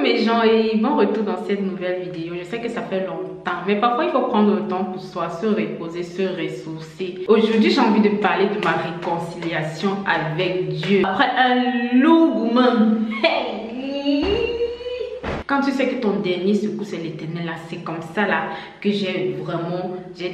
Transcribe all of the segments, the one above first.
mes gens et bon retour dans cette nouvelle vidéo. Je sais que ça fait longtemps, mais parfois il faut prendre le temps pour soi, se reposer, se ressourcer. Aujourd'hui, j'ai envie de parler de ma réconciliation avec Dieu. Après un long moment. Hey! Quand tu sais que ton dernier secours c'est l'Éternel, là, c'est comme ça là que j'ai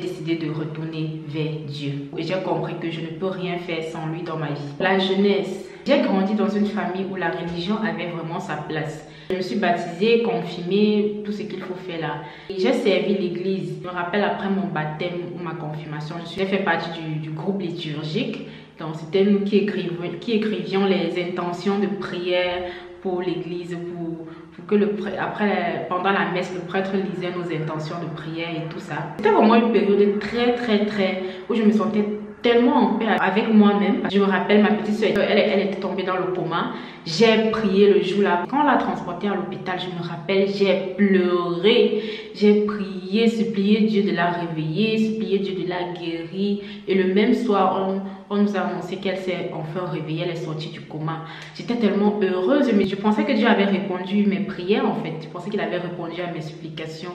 décidé de retourner vers Dieu. Et j'ai compris que je ne peux rien faire sans lui dans ma vie. La jeunesse. J'ai grandi dans une famille où la religion avait vraiment sa place. Je me suis baptisée, confirmée, tout ce qu'il faut faire là. J'ai servi l'église. Je me rappelle après mon baptême ou ma confirmation, j'ai fait partie du groupe liturgique. Donc c'était nous qui écrivions les intentions de prière pour l'église, pour que pendant la messe, le prêtre lisait nos intentions de prière et tout ça. C'était vraiment une période très où je me sentais tellement en paix avec moi-même. Je me rappelle, ma petite soeur, elle était tombée dans le coma. J'ai prié le jour-là. Quand on l'a transportée à l'hôpital, je me rappelle, j'ai pleuré. J'ai prié, supplié Dieu de la réveiller, supplié Dieu de la guérir. Et le même soir, on nous a annoncé qu'elle s'est enfin réveillée, elle est sortie du coma. J'étais tellement heureuse, mais je pensais que Dieu avait répondu à mes prières en fait. Je pensais qu'il avait répondu à mes supplications.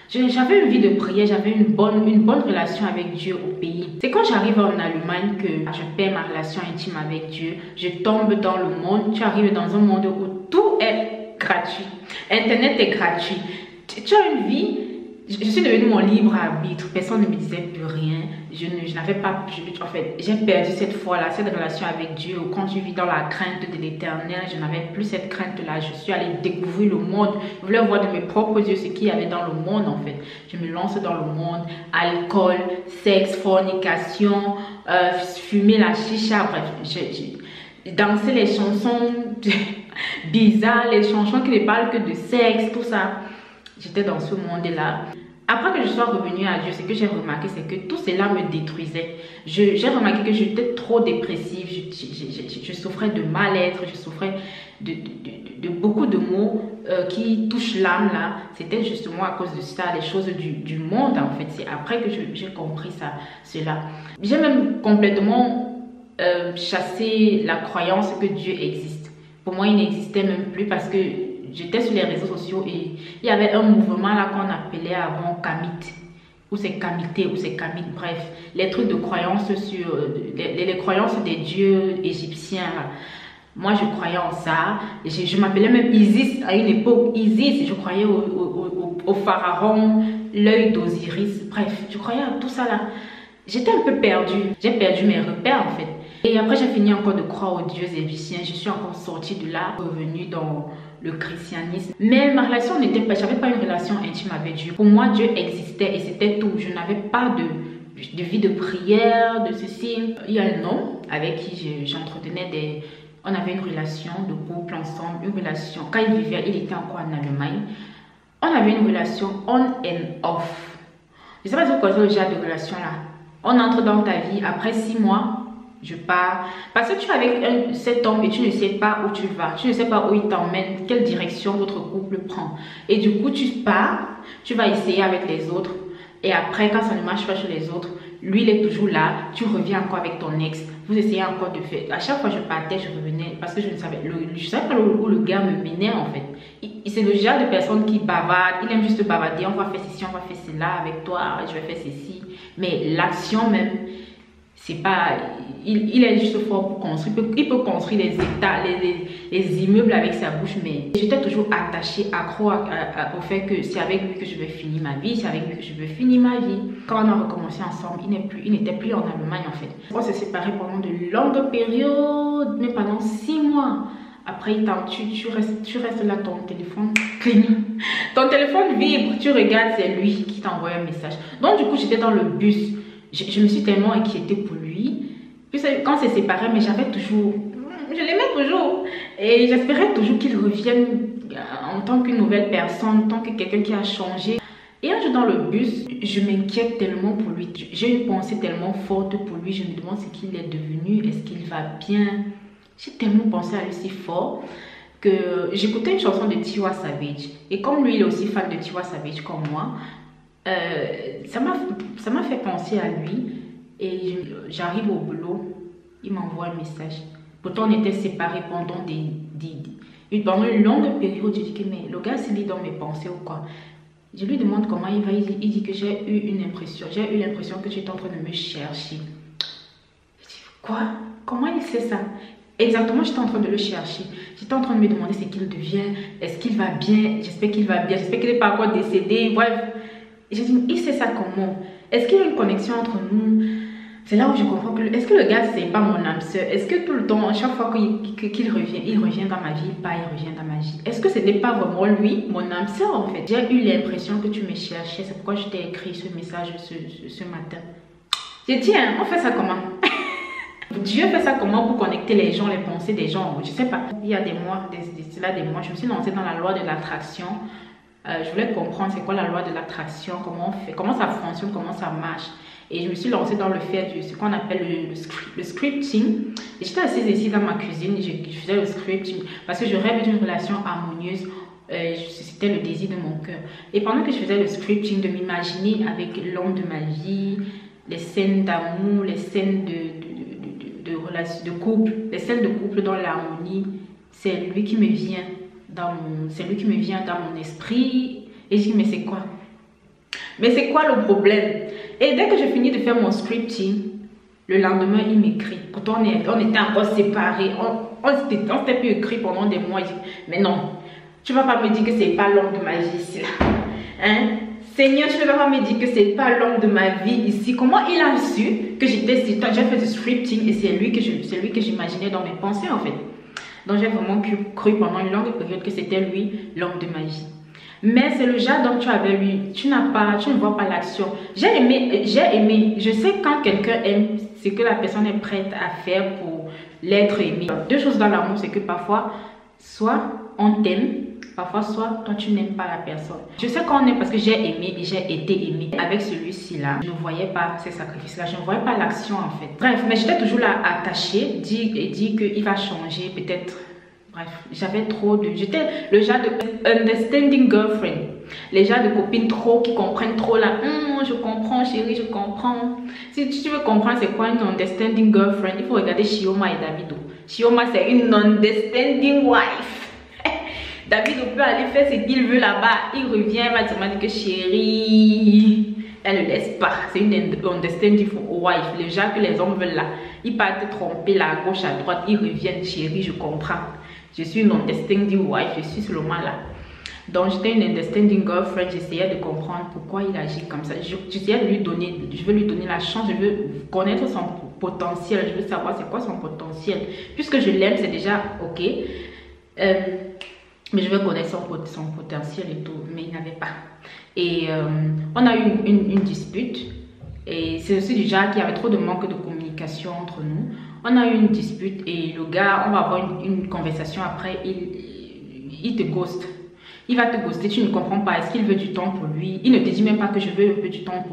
J'avais une vie de prière, j'avais une bonne relation avec Dieu au pays. C'est quand j'arrive en Allemagne que je perds ma relation intime avec Dieu. Je tombe dans le monde. Tu arrives dans un monde où tout est gratuit. Internet est gratuit. Tu as une vie. Je suis devenue mon libre arbitre. Personne ne me disait plus rien. Je n'avais pas... En fait, j'ai perdu cette foi-là, cette relation avec Dieu. Quand je vis dans la crainte de l'Éternel, je n'avais plus cette crainte-là. Je suis allée découvrir le monde. Je voulais voir de mes propres yeux ce qu'il y avait dans le monde, en fait. Je me lance dans le monde. Alcool, sexe, fornication, fumer la chicha. Bref, danser les chansons bizarres, les chansons qui ne parlent que de sexe, tout ça. J'étais dans ce monde-là. Après que je sois revenue à Dieu, ce que j'ai remarqué, c'est que tout cela me détruisait. J'ai remarqué que j'étais trop dépressive, je souffrais de mal-être, je souffrais de beaucoup de maux qui touchent l'âme là. C'était justement à cause de ça, les choses du monde en fait. C'est après que j'ai compris cela. J'ai même complètement chassé la croyance que Dieu existe. Pour moi, il n'existait même plus parce que j'étais sur les réseaux sociaux et il y avait un mouvement là qu'on appelait avant Kamite, ou c'est Kamité, ou c'est Kamite, bref, les trucs de croyances sur les croyances des dieux égyptiens là. Moi je croyais en ça, je m'appelais même Isis à une époque, Isis, je croyais au pharaon, l'œil d'Osiris, bref, je croyais à tout ça là. J'étais un peu perdue, j'ai perdu mes repères en fait. Et après j'ai fini encore de croire aux dieux égyptiens, je suis encore sortie de là, revenue dans le christianisme. Mais ma relation n'était pas, j'avais pas une relation intime avec Dieu. Pour moi, Dieu existait et c'était tout. Je n'avais pas de vie de prière, de ceci. Il y a un homme avec qui j'entretenais on avait une relation de couple ensemble, une relation. Quand il vivait, il était encore en Allemagne. On avait une relation on and off. Je sais pas si vous connaissez le genre de relation là. On entre dans ta vie, après 6 mois, je pars. Parce que tu es avec cet homme et tu ne sais pas où tu vas. Tu ne sais pas où il t'emmène, quelle direction votre couple prend. Et du coup, tu pars, tu vas essayer avec les autres. Et après, quand ça ne marche pas chez les autres, lui, il est toujours là. Tu reviens encore avec ton ex. Vous essayez encore de faire. À chaque fois, je partais, je revenais. Parce que je ne savais pas où le gars me menait en fait. C'est le genre de personne qui bavarde. Il aime juste bavarder. On va faire ceci, on va faire cela avec toi. Je vais faire ceci. Mais l'action même, c'est pas... Il est juste fort pour construire. Il peut construire les états, les immeubles avec sa bouche, mais j'étais toujours attachée, accro au fait que c'est avec lui que je vais finir ma vie, c'est avec lui que je veux finir ma vie. Quand on a recommencé ensemble, il n'était plus en Allemagne en fait. On s'est séparés pendant de longues périodes, mais pendant 6 mois. Après, tu restes là, ton téléphone clignote. Ton téléphone vibre, tu regardes, c'est lui qui t'envoie un message. Donc du coup, j'étais dans le bus. Je me suis tellement inquiétée pour lui. Puis quand on s'est séparés, mais j'avais toujours... Je l'aimais toujours. Et j'espérais toujours qu'il revienne en tant qu'une nouvelle personne, en tant que quelqu'un qui a changé. Et un jour dans le bus, je m'inquiète tellement pour lui. J'ai une pensée tellement forte pour lui. Je me demande ce qu'il est devenu. Est-ce qu'il va bien? J'ai tellement pensé à lui si fort que j'écoutais une chanson de Tiwa Savage. Et comme lui, il est aussi fan de Tiwa Savage comme moi, ça m'a fait penser à lui. Et j'arrive au boulot, il m'envoie un message. Pourtant, on était séparés pendant Et pendant une longue période, je dis que mais le gars s'est lit dans mes pensées ou quoi. Je lui demande comment il va, il dit que j'ai eu une impression. J'ai eu l'impression que tu es en train de me chercher. Je dis quoi? Comment il sait ça? Exactement, j'étais en train de le chercher. J'étais en train de me demander ce qu'il devient. Est-ce qu'il va bien? J'espère qu'il va bien. J'espère qu'il n'est pas encore décédé. Bref, j'ai dit, il sait ça comment? Est-ce qu'il y a une connexion entre nous? C'est là où je comprends que... Est-ce que le gars, c'est pas mon âme sœur? Est-ce que tout le temps, chaque fois qu'il revient, il revient dans ma vie, il revient dans ma vie? Est-ce que ce n'est pas vraiment lui, mon âme sœur en fait? J'ai eu l'impression que tu me cherchais. C'est pourquoi je t'ai écrit ce message ce matin. J'ai dit, on fait ça comment? Dieu fait ça comment pour connecter les gens, les pensées des gens? Je sais pas. Il y a des mois, des mois, je me suis lancée dans la loi de l'attraction. Je voulais comprendre c'est quoi la loi de l'attraction, comment on fait, comment ça fonctionne, comment ça marche. Et je me suis lancée dans le fait de ce qu'on appelle le scripting. Et j'étais assise ici dans ma cuisine, je faisais le scripting parce que je rêve d'une relation harmonieuse. C'était le désir de mon cœur. Et pendant que je faisais le scripting, de m'imaginer avec l'homme de ma vie, les scènes d'amour, les scènes de couple, les scènes de couple dans l'harmonie, c'est lui qui me vient dans mon esprit. Et je dis mais c'est quoi? Mais c'est quoi le problème? Et dès que je finis de faire mon scripting, le lendemain il m'écrit. Pourtant on était encore séparés, on s'était plus écrit pendant des mois. Je dis, mais non, tu vas pas me dire que c'est pas l'homme de ma vie ici là, hein? Seigneur, tu ne vas pas me dire que c'est pas l'homme de ma vie ici. Comment il a su que j'étais si j'ai fait du scripting et c'est lui que j'imaginais dans mes pensées en fait. Donc j'ai vraiment cru pendant une longue période que c'était lui l'homme de ma vie. Mais c'est le genre dont tu avais eu, tu ne vois pas l'action. J'ai aimé, je sais quand quelqu'un aime, c'est que la personne est prête à faire pour l'être aimé. Deux choses dans l'amour, c'est que parfois, soit on t'aime, parfois soit toi tu n'aimes pas la personne. Je sais qu'on aime parce que j'ai aimé et j'ai été aimée. Avec celui-ci là, je ne voyais pas ces sacrifices là, je ne voyais pas l'action en fait. Bref, mais j'étais toujours là attachée, dit qu'il va changer peut-être. Bref, j'avais trop de... J'étais le genre de understanding girlfriend. Les gens de copines trop qui comprennent trop là. Je comprends chérie, je comprends. Si tu veux comprendre c'est quoi une understanding girlfriend, il faut regarder Chioma et Davido. Chioma c'est une understanding wife. Davido peut aller faire ce qu'il veut là-bas. Il revient, il va dire que chérie, elle ne laisse pas. C'est une understanding wife. Les gens que les hommes veulent là. Ils partent tromper là, à gauche, à droite. Ils reviennent, chérie, je comprends. Je suis une understanding wife, je suis seulement là. Donc j'étais une understanding girlfriend, j'essayais de comprendre pourquoi il agit comme ça. J'essayais de lui donner, je veux lui donner la chance, je veux connaître son potentiel, je veux savoir c'est quoi son potentiel. Puisque je l'aime, c'est déjà ok. Mais je veux connaître son potentiel et tout, mais il n'avait pas. Et on a eu une dispute. Et c'est aussi du genre qu'il y avait trop de manque de communication entre nous. On a eu une dispute et le gars, on va avoir une conversation après, il te ghost. Il va te ghoster, tu ne comprends pas. Est-ce qu'il veut du temps pour lui? Il ne te dit même pas que je veux un peu du temps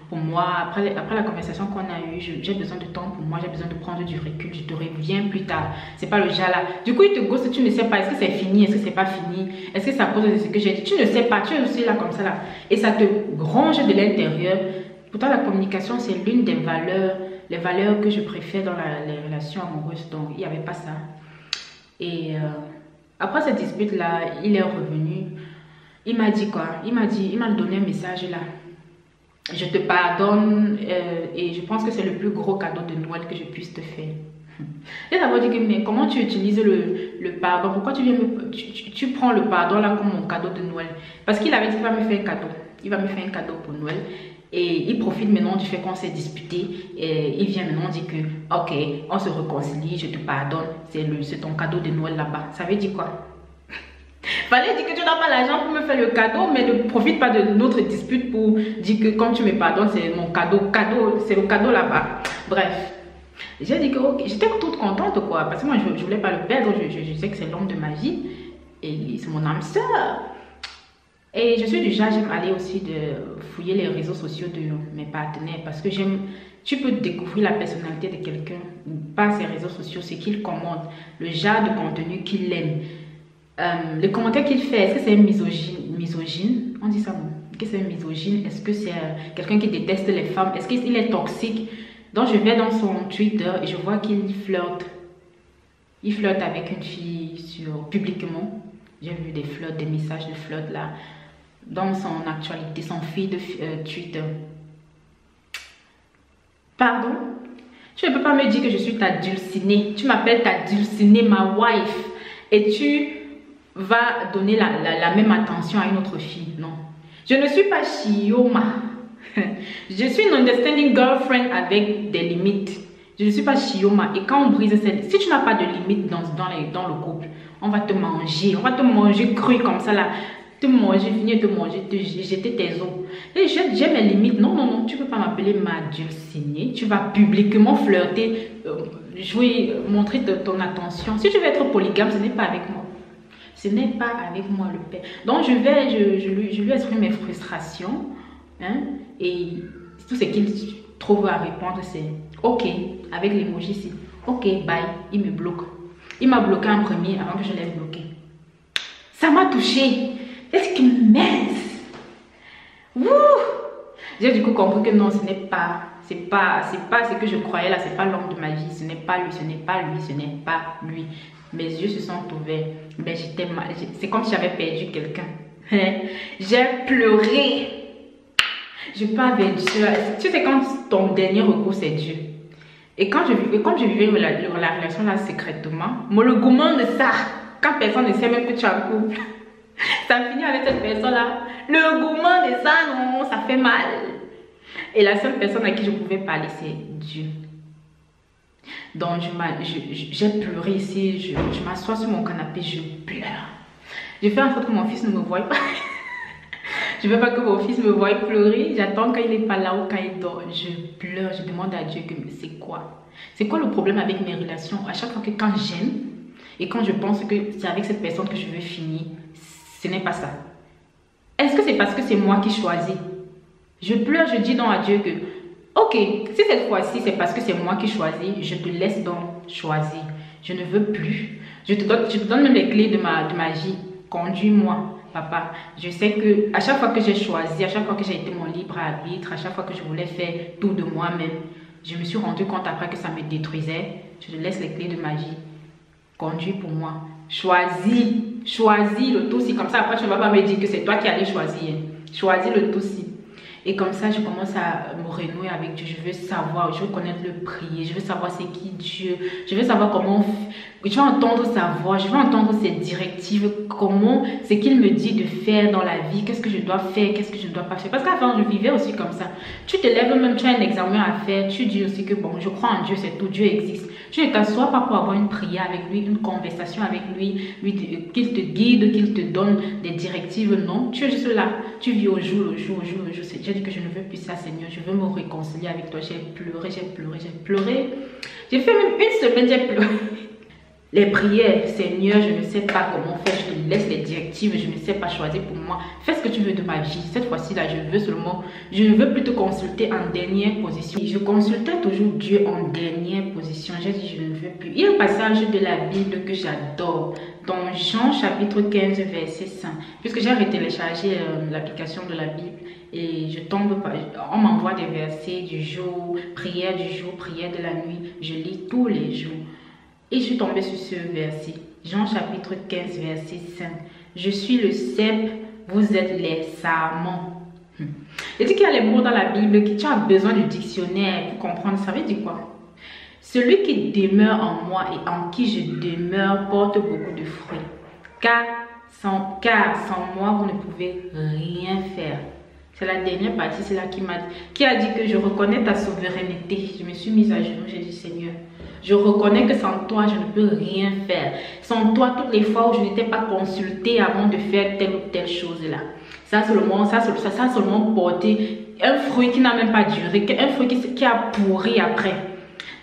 pour moi. Après la conversation qu'on a eue, j'ai besoin de temps pour moi, j'ai besoin de prendre du recul, je te reviens plus tard. C'est pas le genre là. Du coup, il te ghost, tu ne sais pas. Est-ce que c'est fini? Est-ce que c'est pas fini? Est-ce que c'est à cause de ce que j'ai dit? Tu ne sais pas, tu es aussi là comme ça là. Et ça te ronge de l'intérieur. Pourtant, la communication, c'est l'une des valeurs, les valeurs que je préfère dans les relations amoureuses. Donc, il n'y avait pas ça. Et après cette dispute-là, il est revenu. Il m'a dit quoi? Il m'a donné un message là. Je te pardonne et je pense que c'est le plus gros cadeau de Noël que je puisse te faire. Et d'abord dit que mais comment tu utilises le pardon? Pourquoi tu prends le pardon là comme mon cadeau de Noël? Parce qu'il avait dit qu'il va me faire un cadeau. Il va me faire un cadeau pour Noël. Et il profite maintenant du fait qu'on s'est disputé. Et il vient maintenant dire que ok, on se réconcilie, je te pardonne. C'est ton cadeau de Noël là-bas. Ça veut dire quoi? Fallait dire que tu n'as pas l'argent pour me faire le cadeau, mais ne profite pas de notre dispute pour dire que comme tu me pardonnes, c'est mon cadeau. C'est le cadeau là-bas. Bref. J'ai dit que ok, j'étais toute contente quoi. Parce que moi je voulais pas le perdre. Je sais que c'est l'homme de ma vie. Et c'est mon âme sœur. Et je suis du genre, j'aime aller aussi fouiller les réseaux sociaux de mes partenaires parce que tu peux découvrir la personnalité de quelqu'un par ses réseaux sociaux, ce qu'il commande, le genre de contenu qu'il aime, les commentaires qu'il fait. Est-ce que c'est un misogyne? On dit ça non? Est-ce que c'est un misogyne? Est-ce que c'est quelqu'un qui déteste les femmes? Est-ce qu'il est toxique? Donc je vais dans son Twitter et je vois qu'il flirte Il flirte avec une fille publiquement. J'ai vu des flirts, des messages de flirt là. Dans son actualité, son feed de Twitter. Pardon? Tu ne peux pas me dire que je suis ta dulcinée. Tu m'appelles ta dulcinée, ma wife. Et tu vas donner la même attention à une autre fille. Non. Je ne suis pas Chioma. Je suis une understanding girlfriend avec des limites. Je ne suis pas Chioma. Et quand on brise cette... Si tu n'as pas de limites dans le couple, on va te manger. On va te manger cru comme ça là. Te manger, finir de manger, te jeter tes os. Et j'ai mes limites. Non, non, non. Tu ne peux pas m'appeler ma dulcinée. Tu vas publiquement flirter, jouer, montrer ton attention. Si tu veux être polygame, ce n'est pas avec moi. Ce n'est pas avec moi le père. Donc je lui exprime mes frustrations. Hein, et tout ce qu'il trouve à répondre, c'est ok, avec l'emoji ici. Ok, bye. Il me bloque. Il m'a bloqué en premier avant que je l'ai bloqué. Ça m'a touché. Est-ce qu'il mince? J'ai du coup compris que non, ce n'est pas. C'est pas ce que je croyais là. C'est pas l'homme de ma vie. Ce n'est pas lui. Ce n'est pas lui. Ce n'est pas lui. Mes yeux se sont ouverts. Ben, j'étais mal. C'est comme si j'avais perdu quelqu'un. J'ai pleuré. Je parle vers Dieu. Tu sais, quand ton dernier recours, c'est Dieu. Et comme je vivais la relation là secrètement, le gourmand de ça, quand personne ne sait même que tu es en couple, ça finit avec cette personne-là. Le gourmand de ça, non, ça fait mal. Et la seule personne à qui je pouvais parler, c'est Dieu. Donc, j'ai pleuré ici. Je m'assois sur mon canapé, je pleure. Je fais en sorte que mon fils ne me voie pas. Je ne veux pas que mon fils me voie pleurer. J'attends quand il n'est pas là ou quand il dort. Je pleure. Je demande à Dieu que c'est quoi? C'est quoi le problème avec mes relations? À chaque fois que quand j'aime et quand je pense que c'est avec cette personne que je veux finir, ce n'est pas ça. Est-ce que c'est parce que c'est moi qui choisis? Je pleure, je dis donc à Dieu que ok, si cette fois-ci c'est parce que c'est moi qui choisis, je te laisse donc choisir. Je ne veux plus. Je te donne même les clés de ma vie. Conduis-moi. Papa, je sais que à chaque fois que j'ai choisi, à chaque fois que j'ai été mon libre arbitre, à chaque fois que je voulais faire tout de moi-même, je me suis rendu compte après que ça me détruisait. Je te laisse les clés de ma vie. Conduis pour moi. Choisis le tout si. Comme ça, après, tu ne vas pas me dire que c'est toi qui allais choisir. Choisis le tout si. Et comme ça, je commence à me renouer avec Dieu. Je veux savoir, je veux connaître le prier. Je veux savoir c'est qui Dieu. Je veux savoir comment... Je veux entendre sa voix. Je veux entendre ses directives. Comment c'est qu'il me dit de faire dans la vie. Qu'est-ce que je dois faire. Qu'est-ce que je ne dois pas faire. Parce qu'avant, je vivais aussi comme ça. Tu te lèves même, tu as un examen à faire. Tu dis aussi que bon, je crois en Dieu, c'est tout. Dieu existe. Tu ne t'assois pas pour avoir une prière avec lui, une conversation avec lui qu'il te guide, qu'il te donne des directives. Non, tu es juste là. Tu vis au jour le jour. J'ai dit que je ne veux plus ça, Seigneur. Je veux me réconcilier avec toi. J'ai pleuré. J'ai fait même une semaine, j'ai pleuré. Les prières, Seigneur, je ne sais pas comment faire. Je te laisse les directives. Je ne sais pas choisir pour moi. Fais ce que tu veux de ma vie. Cette fois-ci, là, je ne veux plus te consulter en dernière position. Je consultais toujours Dieu en dernière position. J'ai dit, je ne veux plus. Il y a un passage de la Bible que j'adore. Dans Jean chapitre 15, verset 5. Puisque j'ai téléchargé l'application de la Bible. Et on m'envoie des versets du jour, prière du jour, prière de la nuit. Je lis tous les jours. Et je suis tombée sur ce verset. Jean chapitre 15, verset 5. Je suis le cep, vous êtes les sarments. Il dit qu'il y a les mots dans la Bible que tu as besoin du dictionnaire pour comprendre. Ça veut dire quoi? Celui qui demeure en moi et en qui je demeure porte beaucoup de fruits. Car sans moi, vous ne pouvez rien faire. C'est la dernière partie, c'est là qui a dit que je reconnais ta souveraineté. Je me suis mise à genoux, j'ai dit Seigneur, je reconnais que sans toi, je ne peux rien faire. Sans toi, toutes les fois où je n'étais pas consultée avant de faire telle ou telle chose là. Ça a seulement porté un fruit qui n'a même pas duré, un fruit qui a pourri après.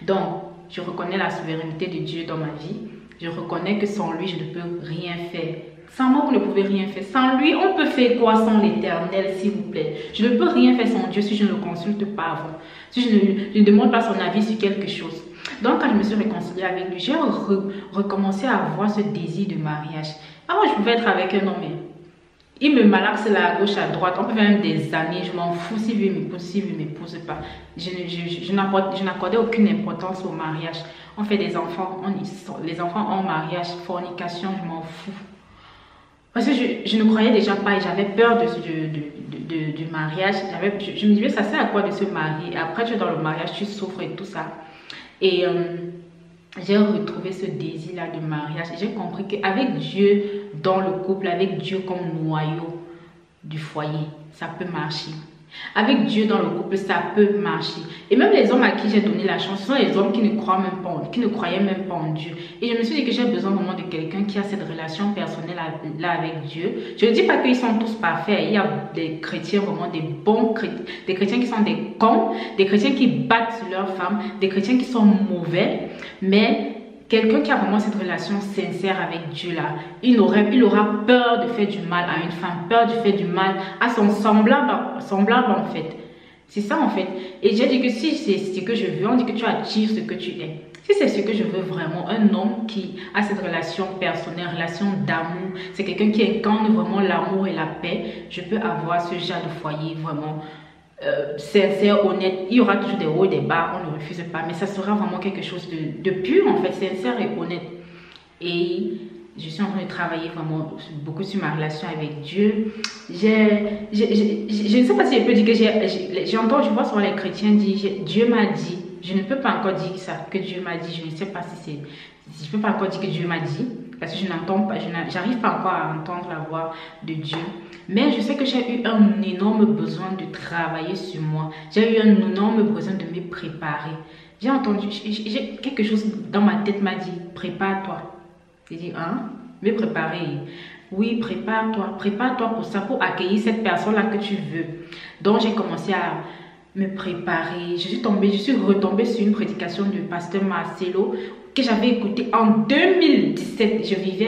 Donc, je reconnais la souveraineté de Dieu dans ma vie. Je reconnais que sans lui, je ne peux rien faire. Sans moi, vous ne pouvez rien faire. Sans lui, on peut faire quoi sans l'Éternel, s'il vous plaît? Je ne peux rien faire sans Dieu si je ne le consulte pas avant. Si je ne demande pas son avis sur quelque chose. Donc, quand je me suis réconciliée avec lui, j'ai recommencé à avoir ce désir de mariage. Avant, je pouvais être avec un homme. Il me malaxe là à gauche, à droite. On peut faire même des années. Je m'en fous s'il veut m'épouser, s'il veut m'épouser pas. Je n'accordais aucune importance au mariage. On fait des enfants, les enfants en mariage, fornication, je m'en fous. Parce que je ne croyais déjà pas et j'avais peur du mariage. Je me disais, ça sert à quoi de se marier? Après, tu es dans le mariage, tu souffres et tout ça. Et j'ai retrouvé ce désir-là de mariage. J'ai compris qu'avec Dieu dans le couple, avec Dieu comme noyau du foyer, ça peut marcher. Avec Dieu dans le couple, ça peut marcher. Et même les hommes à qui j'ai donné la chance, ce sont les hommes qui ne croyaient même pas en Dieu. Et je me suis dit que j'ai besoin vraiment de quelqu'un qui a cette relation personnelle là avec Dieu. Je ne dis pas qu'ils sont tous parfaits. Il y a des chrétiens vraiment des bons chrétiens, des chrétiens qui sont des cons, des chrétiens qui battent sur leurs femmes, des chrétiens qui sont mauvais. Mais quelqu'un qui a vraiment cette relation sincère avec Dieu là, il aura peur de faire du mal à une femme, peur de faire du mal à son semblable en fait. C'est ça en fait. Et j'ai dit que si c'est ce que je veux, on dit que tu attires ce que tu es. Si c'est ce que je veux vraiment, un homme qui a cette relation personnelle, relation d'amour, c'est quelqu'un qui incarne vraiment l'amour et la paix, je peux avoir ce genre de foyer vraiment sincère, honnête. Il y aura toujours des hauts et des bas, on ne refuse pas, mais ça sera vraiment quelque chose de pur en fait, sincère et honnête. Et je suis en train de travailler vraiment beaucoup sur ma relation avec Dieu. Je ne sais pas si je peux dire que j'entends, je vois souvent les chrétiens dire Dieu m'a dit. Je ne peux pas encore dire ça, que Dieu m'a dit. Je ne sais pas si je ne peux pas encore dire que Dieu m'a dit, parce que je n'entends pas, j'arrive pas encore à entendre la voix de Dieu. Mais je sais que j'ai eu un énorme besoin de travailler sur moi. J'ai eu un énorme besoin de me préparer. J'ai entendu, quelque chose dans ma tête m'a dit, prépare-toi. J'ai dit, hein, me préparer. Oui, prépare-toi pour ça, pour accueillir cette personne-là que tu veux. Donc j'ai commencé à me préparer. Je suis retombée sur une prédication du pasteur Marcelo que j'avais écouté en 2017.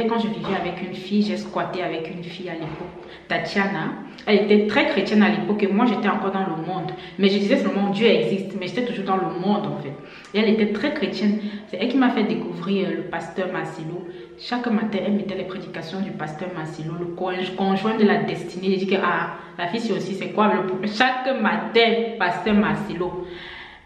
Quand je vivais avec une fille, j'ai squatté avec une fille à l'époque, Tatiana. Elle était très chrétienne à l'époque et moi j'étais encore dans le monde. Mais je disais seulement Dieu existe, mais j'étais toujours dans le monde en fait. Et elle était très chrétienne. C'est elle qui m'a fait découvrir le pasteur Marcelo. Chaque matin, elle mettait les prédications du pasteur Marcelo, le conjoint de la destinée. Elle dit que la fille aussi, c'est quoi le problème? Chaque matin, pasteur Marcelo.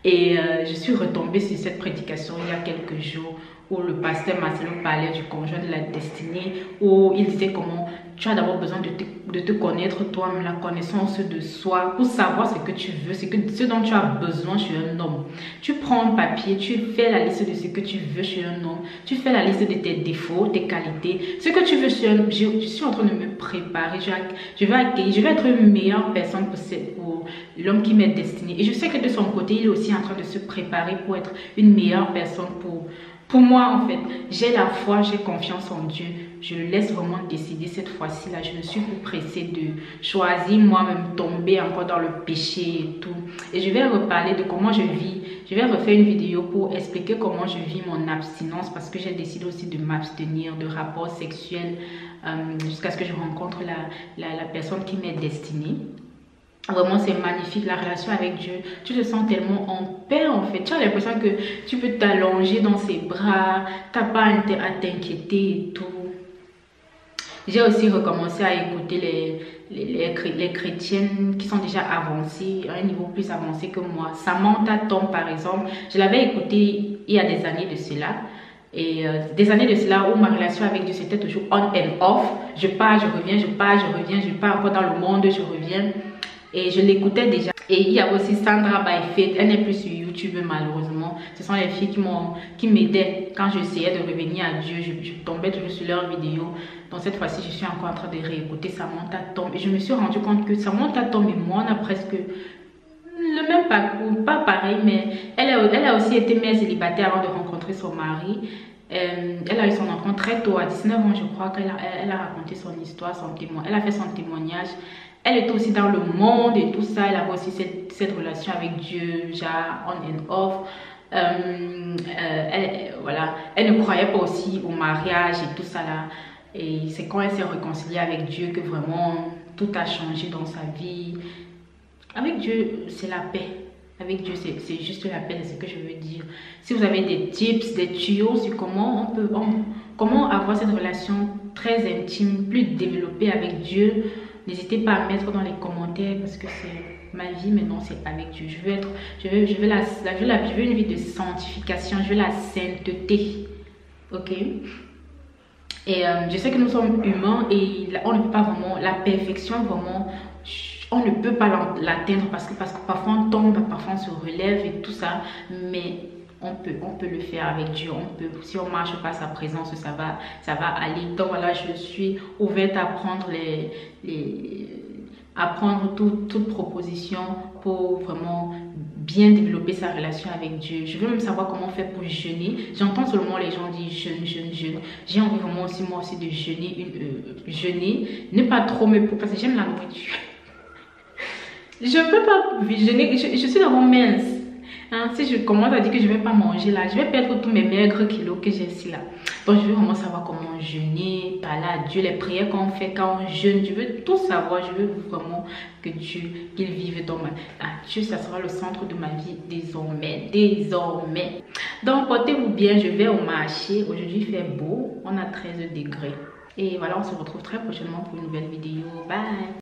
Et je suis retombée sur cette prédication il y a quelques jours où le pasteur Marcelo parlait du conjoint de la destinée, où il disait comment tu as d'abord besoin de te connaître toi-même, la connaissance de soi, pour savoir ce que tu veux, ce dont tu as besoin chez un homme. Tu prends un papier, tu fais la liste de ce que tu veux chez un homme, tu fais la liste de tes défauts, tes qualités, ce que tu veux chez un homme. Je suis en train de me préparer, je vais être une meilleure personne pour l'homme qui m'est destiné. Et je sais que de son côté, il est aussi en train de se préparer pour être une meilleure personne pour moi en fait. J'ai la foi, j'ai confiance en Dieu. Je le laisse vraiment décider cette fois-ci là. Je ne suis plus pressée de choisir moi-même, tomber encore dans le péché et tout. Et je vais reparler de comment je vis. Je vais refaire une vidéo pour expliquer comment je vis mon abstinence, parce que j'ai décidé aussi de m'abstenir de rapports sexuels jusqu'à ce que je rencontre la personne qui m'est destinée. Vraiment, c'est magnifique la relation avec Dieu. Tu te sens tellement en paix en fait. Tu as l'impression que tu peux t'allonger dans ses bras. Tu n'as pas à t'inquiéter et tout. J'ai aussi recommencé à écouter les chrétiennes qui sont déjà avancées, à un niveau plus avancé que moi. Samantha Tom par exemple, je l'avais écouté il y a des années de cela. Et des années de cela où ma relation avec Dieu c'était toujours on and off. Je pars, je reviens, je pars, je reviens, je pars encore dans le monde, je reviens. Et je l'écoutais déjà. Et il y a aussi Sandra by Faith. Elle n'est plus sur YouTube malheureusement. Ce sont les filles qui m'aidaient quand j'essayais de revenir à Dieu. Je tombais toujours sur leurs vidéos. Donc cette fois-ci, je suis encore en train de réécouter Samantha Tom. Et je me suis rendu compte que Samantha Tom et moi, on a presque le même parcours. Pas pareil, mais elle a aussi été mère célibataire avant de rencontrer son mari. Elle a eu son enfant très tôt, à 19 ans je crois, qu'elle a raconté son histoire, son témoignage. Elle a fait son témoignage. Elle était aussi dans le monde et tout ça. Elle avait aussi cette relation avec Dieu, genre on and off. Voilà. Elle ne croyait pas aussi au mariage et tout ça là. Et c'est quand elle s'est réconciliée avec Dieu que vraiment tout a changé dans sa vie. Avec Dieu, c'est la paix. Avec Dieu, c'est juste la paix, c'est ce que je veux dire. Si vous avez des tips, des tuyaux sur comment avoir cette relation très intime, plus développée avec Dieu, N'hésitez pas à mettre dans les commentaires parce que c'est ma vie maintenant, c'est avec Dieu. Je veux une vie de sanctification, je veux la sainteté. Ok? Et je sais que nous sommes humains et on ne peut pas vraiment, la perfection vraiment, on ne peut pas l'atteindre parce que parfois on tombe, parfois on se relève et tout ça, mais on peut le faire avec Dieu. Si on marche par sa présence, ça va aller. Donc voilà, je suis ouverte à prendre toute proposition pour vraiment bien développer sa relation avec Dieu. Je veux même savoir comment faire pour jeûner. J'entends seulement les gens dire jeûne. J'ai envie vraiment aussi moi aussi de jeûner, ne pas trop parce que j'aime la nourriture. Je ne peux pas jeûner, je suis vraiment mince. Hein, si je commence à dire que je ne vais pas manger là, je vais perdre tous mes maigres kilos que j'ai ici là. Donc je veux vraiment savoir comment jeûner, parler à Dieu, les prières qu'on fait quand on jeûne. Je veux tout savoir, je veux vraiment que Dieu, qu'il vive dans ma vie. Dieu, ça sera le centre de ma vie désormais. Donc portez-vous bien, je vais au marché. Aujourd'hui il fait beau, on a 13 degrés. Et voilà, on se retrouve très prochainement pour une nouvelle vidéo. Bye!